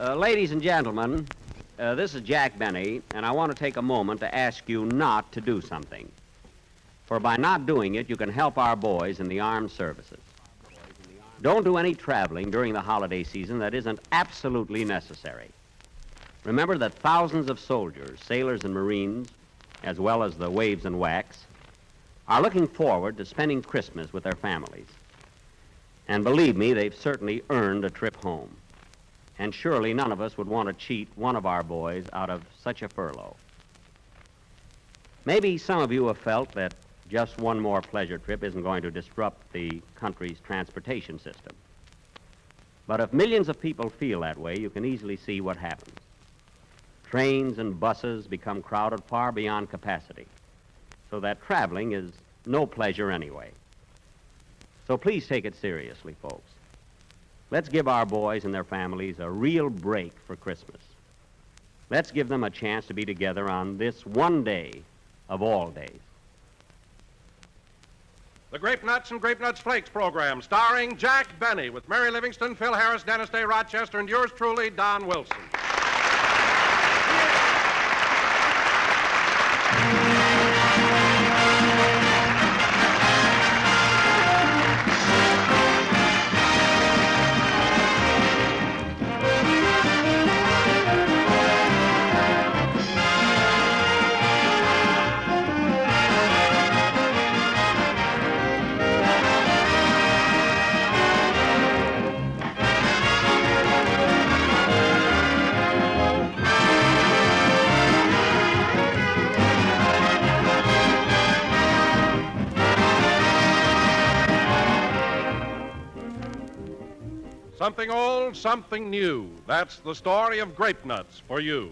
Ladies and gentlemen, this is Jack Benny, and I want to take a moment to ask you not to do something. For by not doing it, you can help our boys in the armed services. Don't do any traveling during the holiday season that isn't absolutely necessary. Remember that thousands of soldiers, sailors, and Marines, as well as the waves and whacks, are looking forward to spending Christmas with their families. And believe me, they've certainly earned a trip home. And surely none of us would want to cheat one of our boys out of such a furlough. Maybe some of you have felt that just one more pleasure trip isn't going to disrupt the country's transportation system. But if millions of people feel that way, you can easily see what happens. Trains and buses become crowded far beyond capacity, so that traveling is no pleasure anyway. So please take it seriously, folks. Let's give our boys and their families a real break for Christmas. Let's give them a chance to be together on this one day of all days. The Grape Nuts and Grape Nuts Flakes program, starring Jack Benny, with Mary Livingston, Phil Harris, Dennis Day Rochester, and yours truly, Don Wilson. Something old, something new. That's the story of Grape Nuts for you.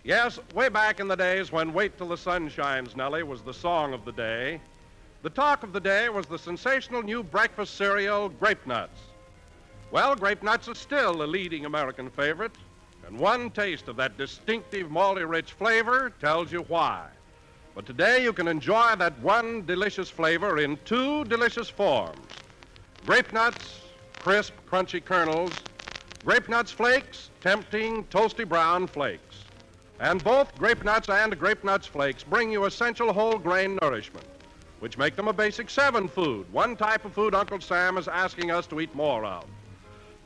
Yes, way back in the days when Wait Till the Sun Shines, Nellie, was the song of the day, the talk of the day was the sensational new breakfast cereal, Grape Nuts. Well, Grape Nuts is still a leading American favorite, and one taste of that distinctive malty-rich flavor tells you why. But today you can enjoy that one delicious flavor in two delicious forms. Grape Nuts, crisp, crunchy kernels, Grape Nuts Flakes, tempting, toasty brown flakes. And both Grape Nuts and Grape Nuts Flakes bring you essential whole grain nourishment, which make them a basic 7 food, one type of food Uncle Sam is asking us to eat more of.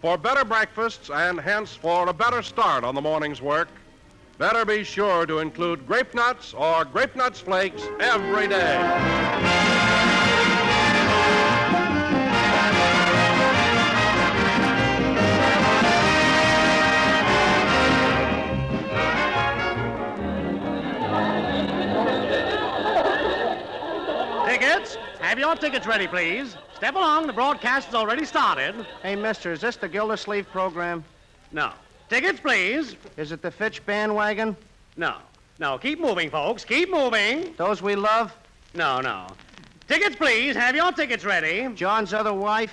For better breakfasts and hence for a better start on the morning's work, better be sure to include Grape Nuts or Grape Nuts Flakes every day. Tickets? Have your tickets ready, please. Step along. The broadcast has already started. Hey, mister, is this the Gildersleeve program? No. Tickets, please. Is it the Fitch bandwagon? No. No, keep moving, folks. Keep moving. Those we love? No, no. Tickets, please. Have your tickets ready. John's other wife?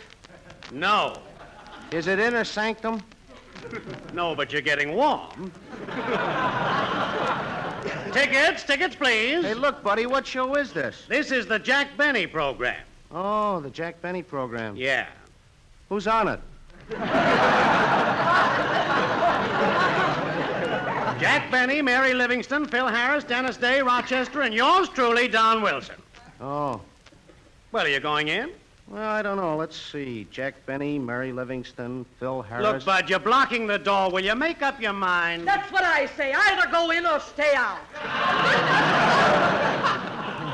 No. Is it Inner Sanctum? No, but you're getting warm. Tickets, please. Hey, look, buddy, what show is this? This is the Jack Benny program. Oh, the Jack Benny program. Yeah. Who's on it? Jack Benny, Mary Livingston, Phil Harris, Dennis Day, Rochester, and yours truly, Don Wilson. Oh. Well, are you going in? Well, I don't know. Let's see. Jack Benny, Mary Livingston, Phil Harris. Look, Bud, you're blocking the door. Will you make up your mind? That's what I say. Either go in or stay out.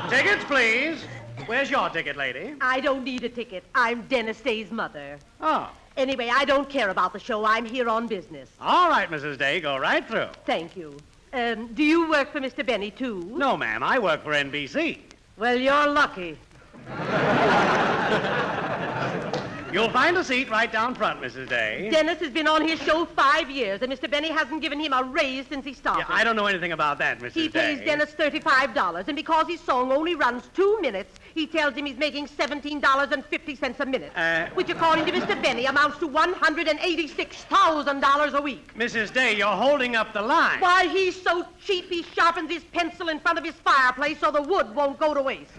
Tickets, please. Where's your ticket, lady? I don't need a ticket. I'm Dennis Day's mother. Oh. Anyway, I don't care about the show. I'm here on business. All right, Mrs. Day, go right through. Thank you. Do you work for Mr. Benny, too? No, ma'am. I work for NBC. Well, you're lucky. You'll find a seat right down front, Mrs. Day. Dennis has been on his show 5 years, and Mr. Benny hasn't given him a raise since he started. Yeah, I don't know anything about that, Mrs. He Day. pays Dennis $35, and because his song only runs 2 minutes, he tells him he's making $17.50 a minute, which, according to Mr. Benny, amounts to $186,000 a week. Mrs. Day, you're holding up the line. Why, he's so cheap, he sharpens his pencil in front of his fireplace so the wood won't go to waste.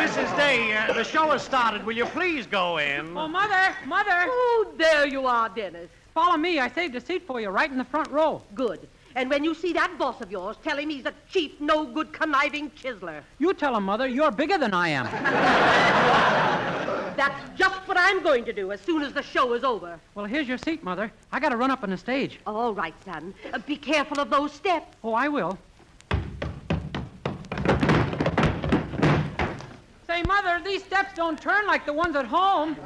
Mrs. stay. The show has started. Will you please go in? Oh, Mother! Mother! Oh, there you are, Dennis. Follow me. I saved a seat for you right in the front row. Good. And when you see that boss of yours, tell him he's a cheap, no-good, conniving chiseler. You tell him, Mother, you're bigger than I am. That's just what I'm going to do as soon as the show is over. Well, here's your seat, Mother. I got to run up on the stage. All right, son. Be careful of those steps. Oh, I will. Say, Mother, these steps don't turn like the ones at home.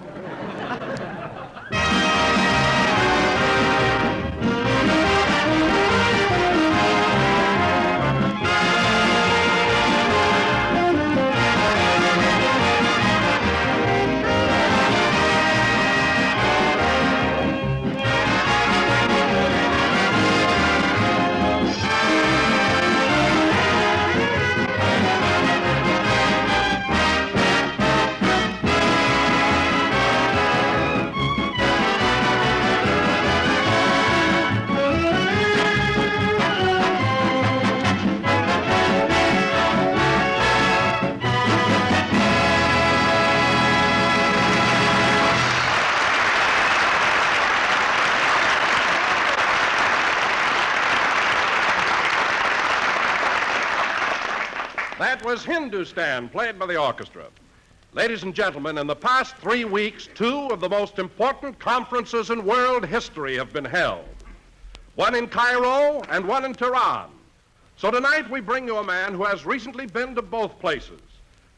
That was Hindustan, played by the orchestra. Ladies and gentlemen, in the past 3 weeks, 2 of the most important conferences in world history have been held. One in Cairo and one in Tehran. So tonight we bring you a man who has recently been to both places.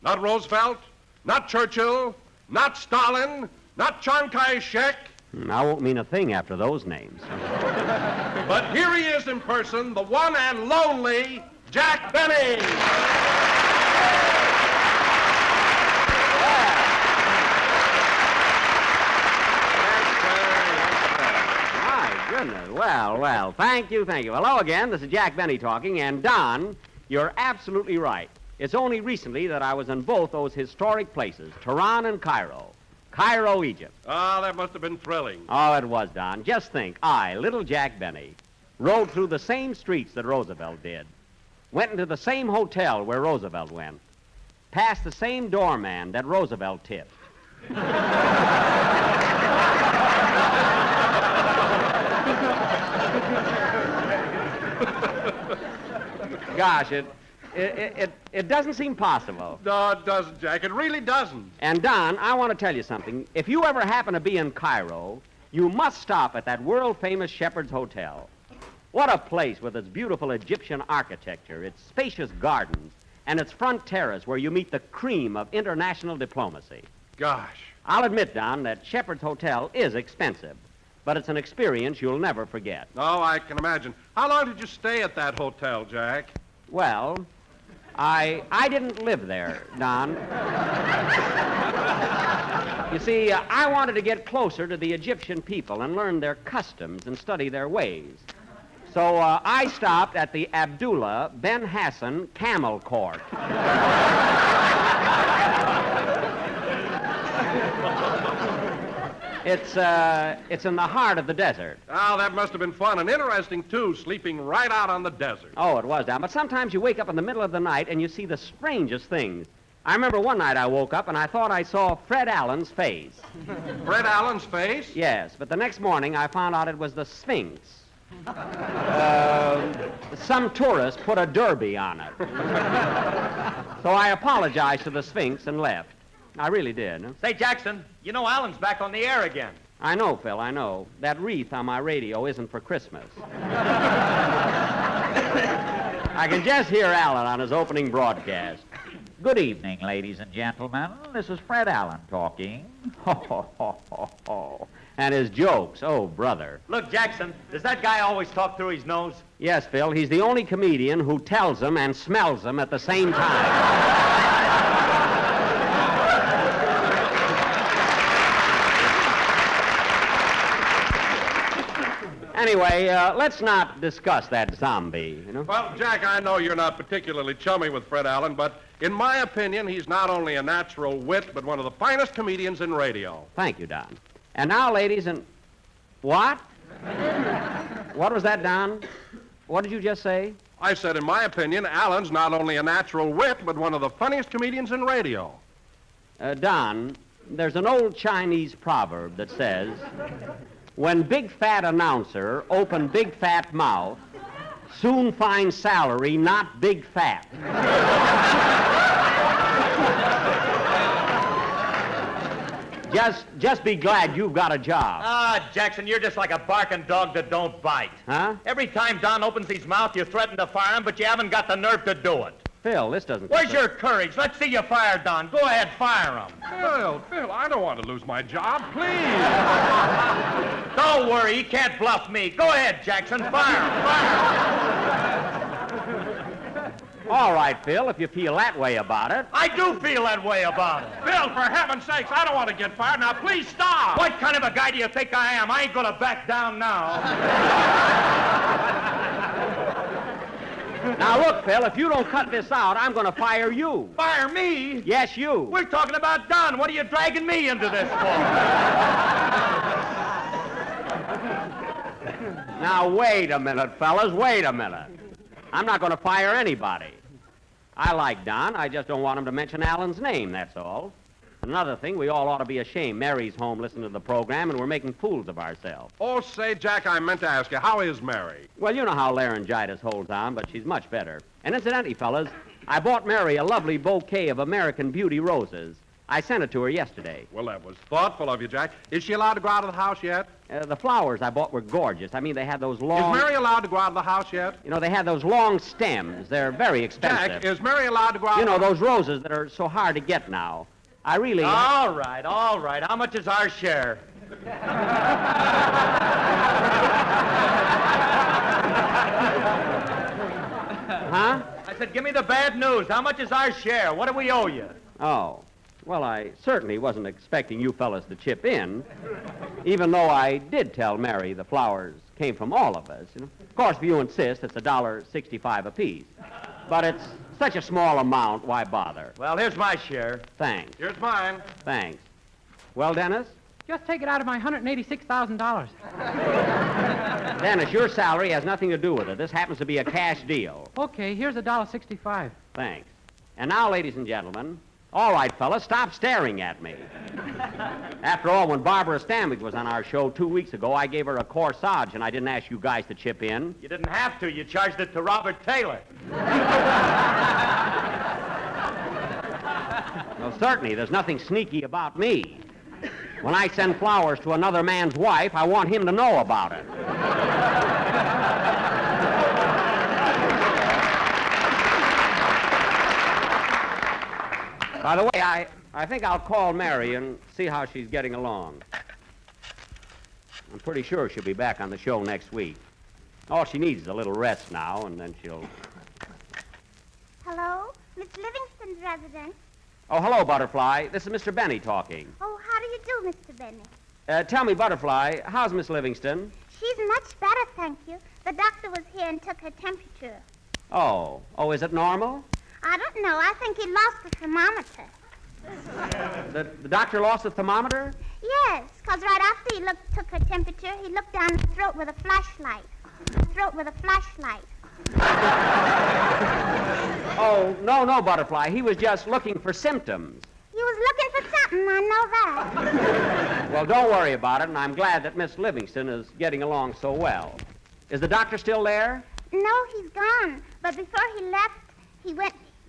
Not Roosevelt, not Churchill, not Stalin, not Chiang Kai-shek. I won't mean a thing after those names. But here he is in person, the one and lonely Jack Benny. My goodness. Well, thank you. Hello again, this is Jack Benny talking, and Don, you're absolutely right. It's only recently that I was in both those historic places, Tehran and Cairo. Cairo, Egypt. Ah, that must have been thrilling. Oh, it was, Don. Just think, I, little Jack Benny, rode through the same streets that Roosevelt did, went into the same hotel where Roosevelt went, passed the same doorman that Roosevelt tipped. Gosh, it doesn't seem possible. No, it doesn't, Jack. It really doesn't. And, Don, I want to tell you something. If you ever happen to be in Cairo, you must stop at that world-famous Shepherd's Hotel. What a place with its beautiful Egyptian architecture, its spacious gardens, and its front terrace where you meet the cream of international diplomacy. Gosh. I'll admit, Don, that Shepherd's Hotel is expensive, but it's an experience you'll never forget. Oh, I can imagine. How long did you stay at that hotel, Jack? Well, I didn't live there, Don. You see, I wanted to get closer to the Egyptian people and learn their customs and study their ways. So I stopped at the Abdullah Ben Hassan Camel Court. It's in the heart of the desert. Oh, that must have been fun and interesting, too, sleeping right out on the desert. Oh, it was, Don. But sometimes you wake up in the middle of the night and you see the strangest things. I remember one night I woke up and I thought I saw Fred Allen's face. Fred Allen's face? Yes, but the next morning I found out it was the Sphinx. Some tourist put a derby on it. So I apologized to the Sphinx and left. I really did. Say, Jackson, you know Alan's back on the air again. I know, Phil, I know. That wreath on my radio isn't for Christmas. I can just hear Alan on his opening broadcast. Good evening, ladies and gentlemen. This is Fred Allen talking. And his jokes, oh, brother. Look, Jackson, does that guy always talk through his nose? Yes, Phil, he's the only comedian who tells them and smells them at the same time. Anyway, let's not discuss that zombie, you know? Well, Jack, I know you're not particularly chummy with Fred Allen, but in my opinion, he's not only a natural wit, but one of the finest comedians in radio. Thank you, Don. And now, ladies and... What? What was that, Don? What did you just say? I said, in my opinion, Allen's not only a natural wit, but one of the funniest comedians in radio. Don, there's an old Chinese proverb that says, when big fat announcer open big fat mouth, soon find salary, not big fat. Just be glad you've got a job. Ah, Jackson, you're just like a barking dog that don't bite. Huh? Every time Don opens his mouth, you threaten to fire him, but you haven't got the nerve to do it. Phil, this doesn't... Where's your courage? Let's see you fire Don. Go ahead, fire him. Phil, I don't want to lose my job. Please. Don't worry, he can't bluff me. Go ahead, Jackson, fire him, fire All right, Phil, if you feel that way about it. him. I do feel that way about it. Phil, for heaven's sakes, I don't want to get fired. Now, please stop. What kind of a guy do you think I am? I ain't gonna back down now. Now, look, Phil, if you don't cut this out, I'm going to fire you. Fire me? Yes, you. We're talking about Don. What are you dragging me into this for? Now, wait a minute, fellas, wait a minute. I'm not going to fire anybody. I like Don. I just don't want him to mention Alan's name, that's all. Another thing, we all ought to be ashamed. Mary's home listening to the program, and we're making fools of ourselves. Oh, say, Jack, I meant to ask you, how is Mary? Well, you know how laryngitis holds on, but she's much better. And incidentally, fellas, I bought Mary a lovely bouquet of American Beauty roses. I sent it to her yesterday. Well, that was thoughtful of you, Jack. Is she allowed to go out of the house yet? The flowers I bought were gorgeous. I mean, they had those long... Is Mary allowed to go out of the house yet? You know, they had those long stems. They're very expensive. Jack, is Mary allowed to go out You of know, the those roses that are so hard to get now. I really... All right. How much is our share? Huh? I said, give me the bad news. How much is our share? What do we owe you? Oh. Well, I certainly wasn't expecting you fellas to chip in, even though I did tell Mary the flowers came from all of us. You know? Of course, if you insist, it's $1.65 apiece. But it's such a small amount, why bother? Well, here's my share. Thanks. Here's mine. Thanks. Well, Dennis? Just take it out of my $186,000. Dennis, your salary has nothing to do with it. This happens to be a cash deal. Okay, here's $1.65. Thanks. And now, ladies and gentlemen, all right, fellas, stop staring at me. After all, when Barbara Stanwyck was on our show 2 weeks ago, I gave her a corsage, and I didn't ask you guys to chip in. You didn't have to. You charged it to Robert Taylor. Well, certainly, there's nothing sneaky about me. When I send flowers to another man's wife, I want him to know about it. By the way, I think I'll call Mary and see how she's getting along. I'm pretty sure she'll be back on the show next week. All she needs is a little rest now, and then she'll... Hello? Miss Livingston's residence. Oh, hello, Butterfly. This is Mr. Benny talking. Oh, how do you do, Mr. Benny? Tell me, Butterfly, how's Miss Livingston? She's much better, thank you. The doctor was here and took her temperature. Oh, is it normal? I don't know. I think he lost the thermometer. The doctor lost the thermometer? Yes, because right after he took her temperature, he looked down her throat with a flashlight. Oh, no, Butterfly. He was just looking for symptoms. He was looking for something, I know that. Well, don't worry about it, and I'm glad that Miss Livingston is getting along so well. Is the doctor still there? No, he's gone. But before he left,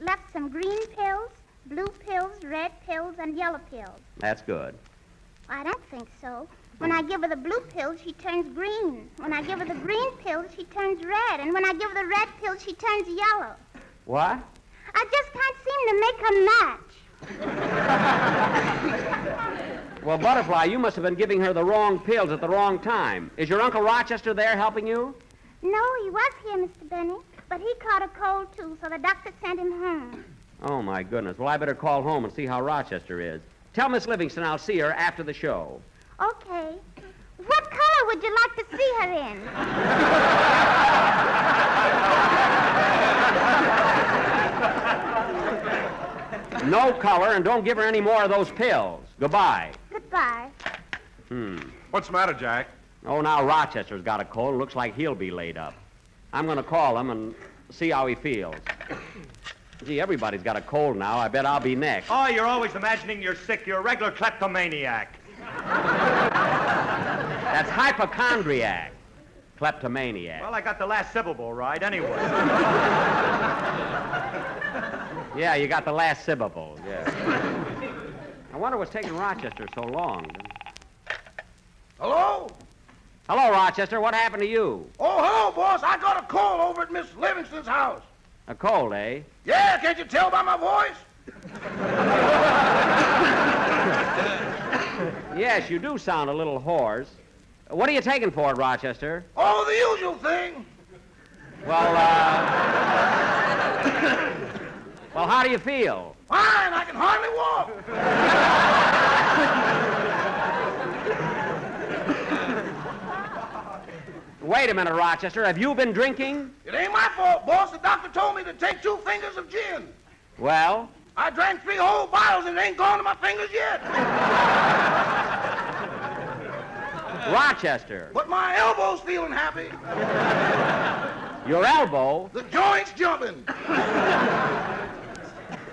left some green pills, blue pills, red pills, and yellow pills. That's good. I don't think so. When I give her the blue pills, she turns green. When I give her the green pills, she turns red. And when I give her the red pills, she turns yellow. What? I just can't seem to make her match. Well, Butterfly, you must have been giving her the wrong pills at the wrong time. Is your Uncle Rochester there helping you? No, he was here, Mr. Benny. But he caught a cold, too, so the doctor sent him home. Oh, my goodness. Well, I better call home and see how Rochester is. Tell Miss Livingston I'll see her after the show. Okay. What color would you like to see her in? No color, and don't give her any more of those pills. Goodbye. Goodbye. What's the matter, Jack? Oh, now Rochester's got a cold. Looks like he'll be laid up. I'm going to call him and see how he feels. Gee, everybody's got a cold now. I bet I'll be next. Oh, you're always imagining you're sick. You're a regular kleptomaniac. That's hypochondriac. Kleptomaniac. Well, I got the last syllable right anyway. Yeah, you got the last syllable, yeah. I wonder what's taking Rochester so long. Hello? Hello, Rochester. What happened to you? Oh, hello, boss. I got a cold over at Miss Livingston's house. A cold, eh? Yeah, can't you tell by my voice? Yes, you do sound a little hoarse. What are you taking for it, Rochester? Oh, the usual thing. Well, well, how do you feel? Fine, I can hardly walk. Wait a minute, Rochester. Have you been drinking? It ain't my fault, boss. The doctor told me to take 2 fingers of gin. Well? I drank 3 whole bottles and it ain't gone to my fingers yet. Rochester. But my elbow's feeling happy. Your elbow? The joint's jumping.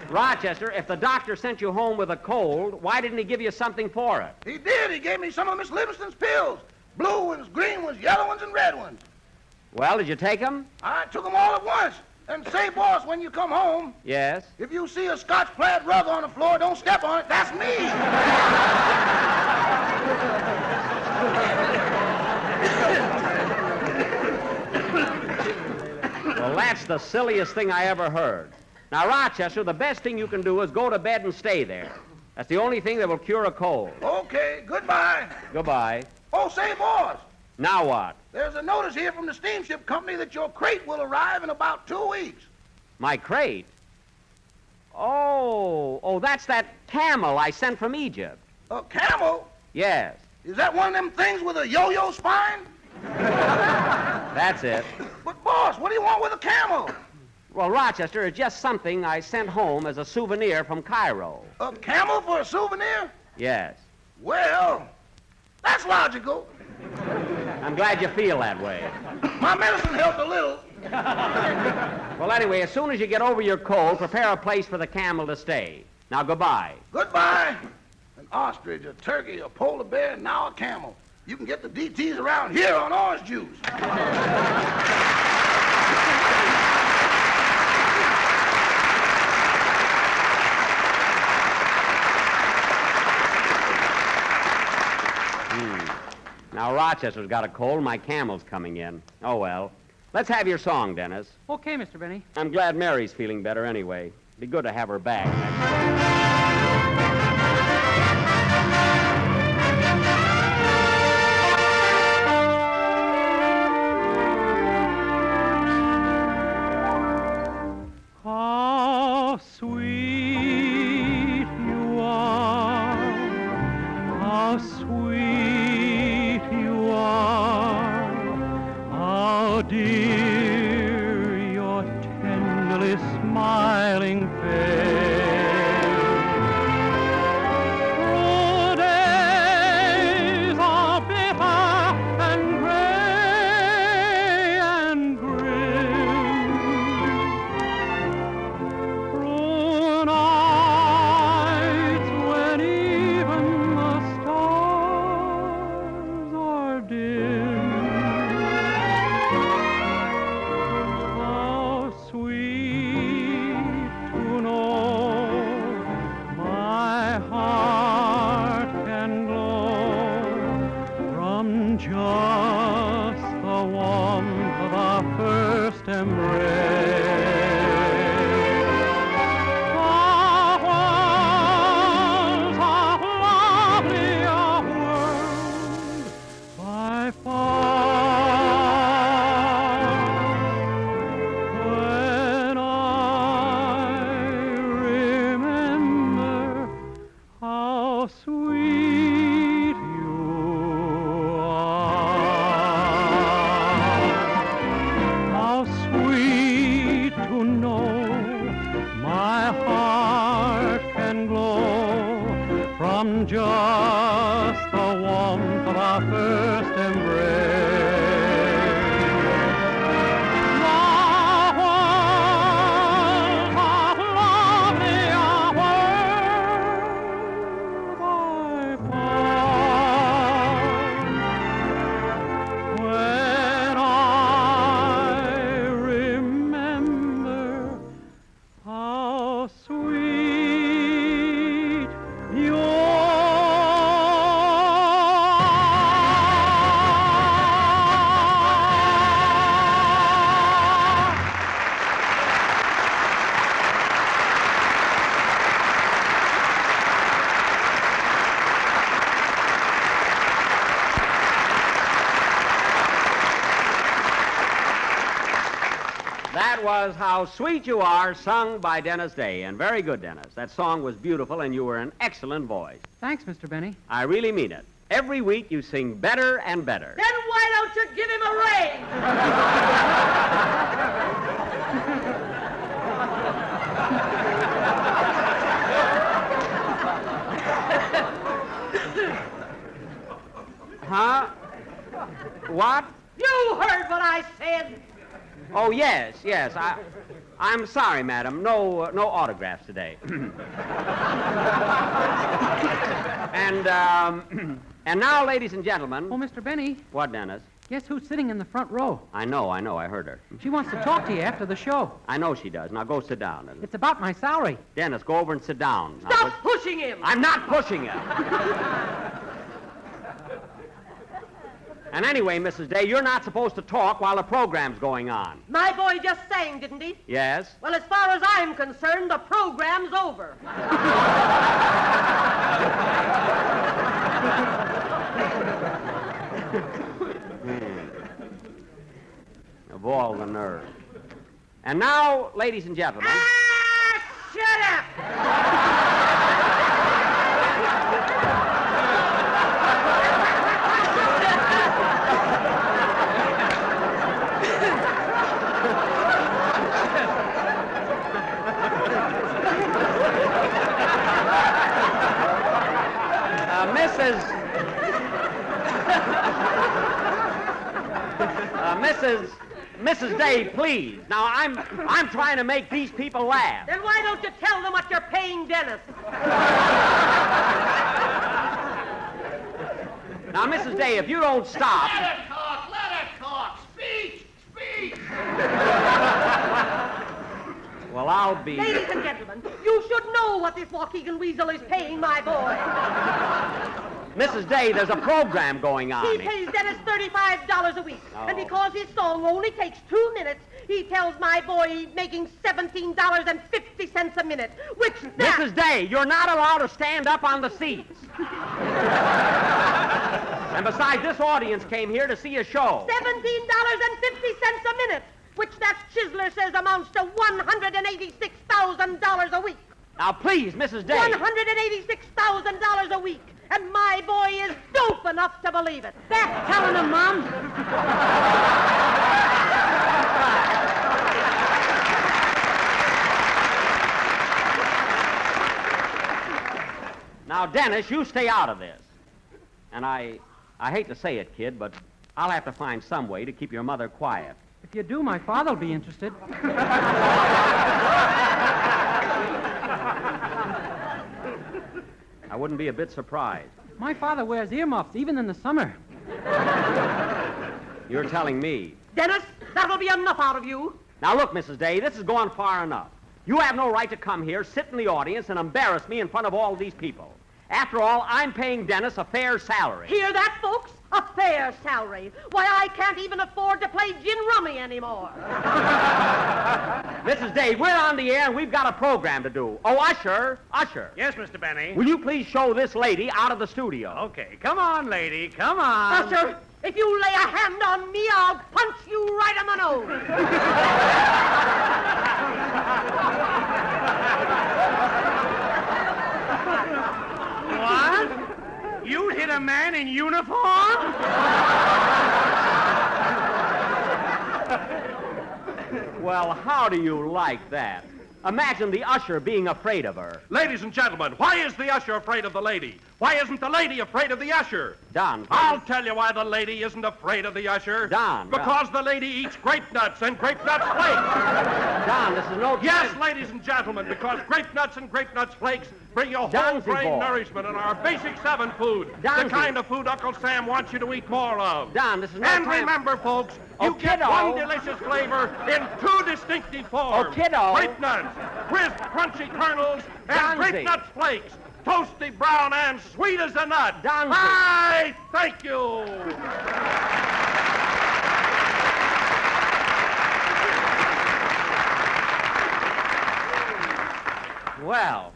Rochester, if the doctor sent you home with a cold, why didn't he give you something for it? He did. He gave me some of Miss Livingston's pills. Blue ones, green ones, yellow ones, and red ones. Well, did you take them? I took them all at once. And say, boss, when you come home, Yes. if you see a Scotch plaid rug on the floor, don't step on it. That's me. Well, that's the silliest thing I ever heard. Now, Rochester, the best thing you can do is go to bed and stay there. That's the only thing that will cure a cold. Okay, goodbye. Goodbye. Oh, say, boss, Now what? there's a notice here from the steamship company that your crate will arrive in about 2 weeks. My crate? Oh, that's that camel I sent from Egypt. A camel? Yes, Is that one of them things with a yo-yo spine? that's it. But, boss, what do you want with a camel? Well, Rochester, it's just something I sent home as a souvenir from Cairo. A camel for a souvenir? Yes. Well, that's logical. I'm glad you feel that way. My medicine helped a little. Well, anyway, as soon as you get over your cold, prepare a place for the camel to stay. Now, goodbye. Goodbye. An ostrich, a turkey, a polar bear, and now a camel. You can get the DTs around here on orange juice. Now, Rochester's got a cold. My camel's coming in. Oh, well. Let's have your song, Dennis. Okay, Mr. Benny. I'm glad Mary's feeling better anyway. Be good to have her back. How sweet you are, how sweet you are, how dear your tenderly smiling face. Through days are bitter and gray and grim, through nights when even the stars are dim. How sweet to know my heart can glow from just the warmth of our first embrace. The world's a lovelier world by far. When I remember how sweet you are, how sweet to know my heart can glow from just the warmth of our first embrace. The world's a that was How Sweet You Are, sung by Dennis Day. And very good, Dennis. That song was beautiful, and you were an excellent voice. Thanks, Mr. Benny. I really mean it. Every week you sing better and better. Then why don't you give him a raise? Huh? What? You heard what I said. Oh, yes. I'm sorry, madam. No autographs today. And now, ladies and gentlemen. Oh, Mr. Benny, What, Dennis? guess who's sitting in the front row? I know. I heard her. She wants to talk to you after the show. I know she does. Now go sit down. It's about my salary. Dennis, go over and sit down. Now, Stop pushing him. I'm not pushing him. And anyway, Mrs. Day, you're not supposed to talk while the program's going on. My boy just sang, didn't he? Yes? Well, as far as I'm concerned, the program's over. Of all the nerve. And now, ladies and gentlemen. Shut up! Mrs. Day, please. Now, I'm trying to make these people laugh. Then why don't you tell them what you're paying Dennis? Now, Mrs. Day, if you don't stop... Let her talk. Speech. Well, I'll be... Ladies and gentlemen, you should know what this Waukegan weasel is paying my boy. Mrs. Day, there's a program going on. He pays Dennis $35 a week. Oh. And because his song only takes 2 minutes, he tells my boy he's making $17.50 a minute, which that... Mrs. Day, you're not allowed to stand up on the seats. And besides, this audience came here to see a show. $17.50 a minute, which that chiseler says amounts to $186,000 a week. Now, please, Mrs. Day. $186,000 a week. And my boy is dope enough to believe it. That's telling him, Mom. Now, Dennis, you stay out of this. And I hate to say it, kid, but I'll have to find some way to keep your mother quiet. If you do, my father'll be interested. I wouldn't be a bit surprised. My father wears earmuffs even in the summer. You're telling me. Dennis, that'll be enough out of you. Now, look, Mrs. Day, this has gone far enough. You have no right to come here, sit in the audience, and embarrass me in front of all these people. After all, I'm paying Dennis a fair salary. Hear that, folks? A fair salary. Why, I can't even afford to play gin rummy anymore. Mrs. Day, we're on the air, and we've got a program to do. Oh, Usher. Yes, Mr. Benny. Will you please show this lady out of the studio? Okay, come on, lady, come on. Usher, if you lay a hand on me, I'll punch you right in the nose. What? You hit a man in uniform? Well, how do you like that? Imagine the usher being afraid of her. Ladies and gentlemen, why is the usher afraid of the lady? Why isn't the lady afraid of the usher? Don, I'll tell you why the lady isn't afraid of the usher. Don. Because the lady eats grape nuts and grape nut flakes. Don, this is no... Yes, ladies and gentlemen, because grape nuts and grape nuts flakes bring you whole Donsy grain boy. nourishment and our basic 7 food. Donsy. The kind of food Uncle Sam wants you to eat more of. Don, this is no And time... remember, folks, Oh, you get kiddo. one delicious flavor in 2 distinctive forms. Oh, kiddo. Grape nuts, crisp, crunchy kernels, and Donsy. grape nuts flakes. Toasty, brown, and sweet as a nut. Donsy. I thank you. Well,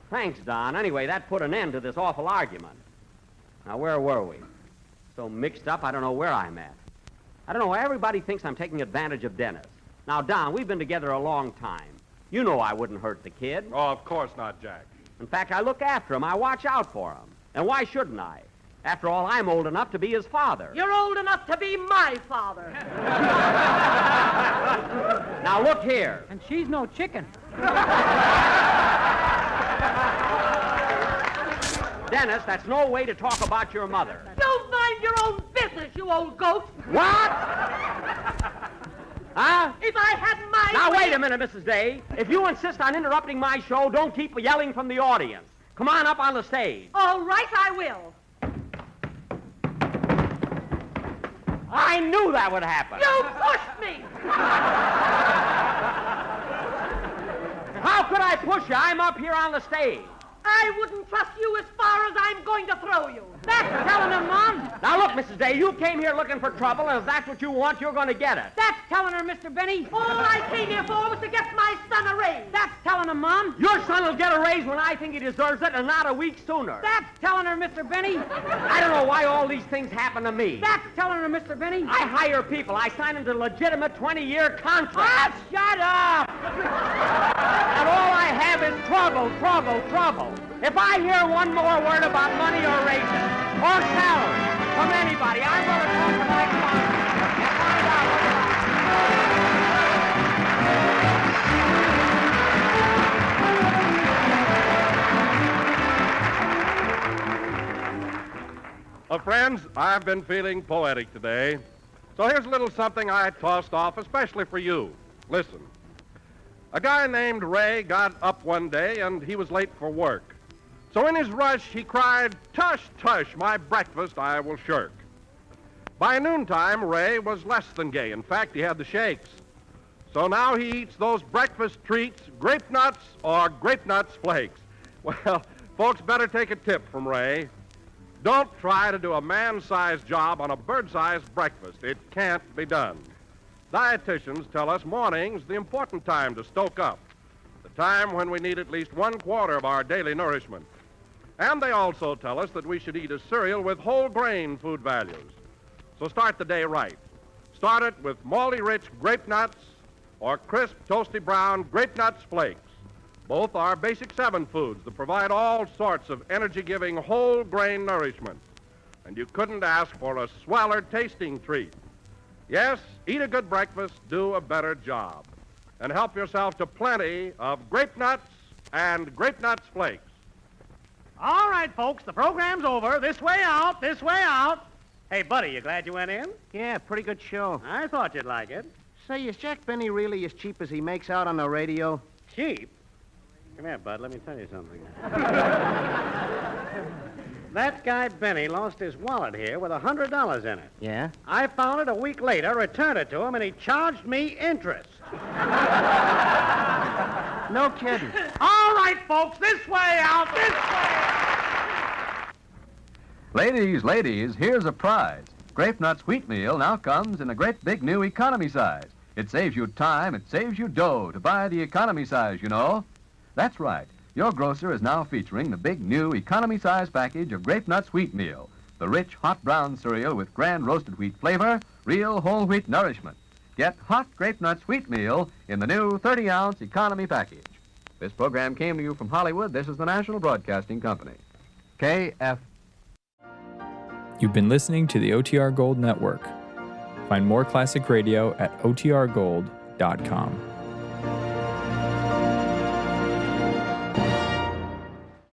thanks, Don. Anyway, that put an end to this awful argument. Now, where were we? So mixed up, I don't know where I'm at. I don't know why everybody thinks I'm taking advantage of Dennis. Now, Don, we've been together a long time. You know I wouldn't hurt the kid. Oh, of course not, Jack. In fact, I look after him. I watch out for him. And why shouldn't I? After all, I'm old enough to be his father. You're old enough to be my father. Now, look here. And she's no chicken. Dennis, that's no way to talk about your mother. You mind your own business, you old goat. What? Huh? If I had my Now, way... wait a minute, Mrs. Day. If you insist on interrupting my show, don't keep yelling from the audience. Come on up on the stage. All right, I will. I knew that would happen. You pushed me. How could I push you? I'm up here on the stage. I wouldn't trust you as far as I'm going to throw you. That's telling her, Mom. Now, look, Mrs. Day, you came here looking for trouble, and if that's what you want, you're going to get it. That's telling her, Mr. Benny. All I came here for was to get my son a raise. That's telling her, Mom. Your son will get a raise when I think he deserves it, and not a week sooner. That's telling her, Mr. Benny. I don't know why all these things happen to me. That's telling her, Mr. Benny. I hire people. I sign them to legitimate 20-year contracts. Ah, shut up. And all I have is trouble, trouble, trouble. If I hear one more word about money or raises or salary from anybody, I'm going to talk to my client and find out Well, friends, I've been feeling poetic today. So here's a little something I tossed off especially for you. Listen. A guy named Ray got up one day and he was late for work. So in his rush, he cried, "Tush, tush, my breakfast I will shirk." By noontime, Ray was less than gay. In fact, he had the shakes. So now he eats those breakfast treats, grape nuts or grape nuts flakes. Well, folks better take a tip from Ray. Don't try to do a man-sized job on a bird-sized breakfast. It can't be done. Dietitians tell us morning's the important time to stoke up, the time when we need at least 1/4 of our daily nourishment. And they also tell us that we should eat a cereal with whole grain food values. So start the day right. Start it with malty-rich grape nuts or crisp, toasty brown grape nuts flakes. Both are basic 7 foods that provide all sorts of energy-giving whole grain nourishment. And you couldn't ask for a sweller tasting treat. Yes, eat a good breakfast, do a better job. And help yourself to plenty of grape nuts and grape nuts flakes. All right, folks, the program's over. This way out, this way out. Hey, buddy, you glad you went in? Yeah, pretty good show. I thought you'd like it. Say, is Jack Benny really as cheap as he makes out on the radio? Cheap? Come here, bud, let me tell you something. That guy Benny lost his wallet here with $100 in it. Yeah? I found it a week later, returned it to him, and he charged me interest. No kidding. All right, folks, this way out, this way out. Ladies, here's a prize. Grape Nuts Wheat Meal now comes in a great big new economy size. It saves you time, it saves you dough to buy the economy size, you know. That's right. Your grocer is now featuring the big new economy size package of Grape Nuts Wheat Meal, the rich, hot brown cereal with grand roasted wheat flavor, real whole wheat nourishment. Get hot Grape Nuts Wheat Meal in the new 30-ounce economy package. This program came to you from Hollywood. This is the National Broadcasting Company. KF. You've been listening to the OTR Gold Network. Find more classic radio at otrgold.com.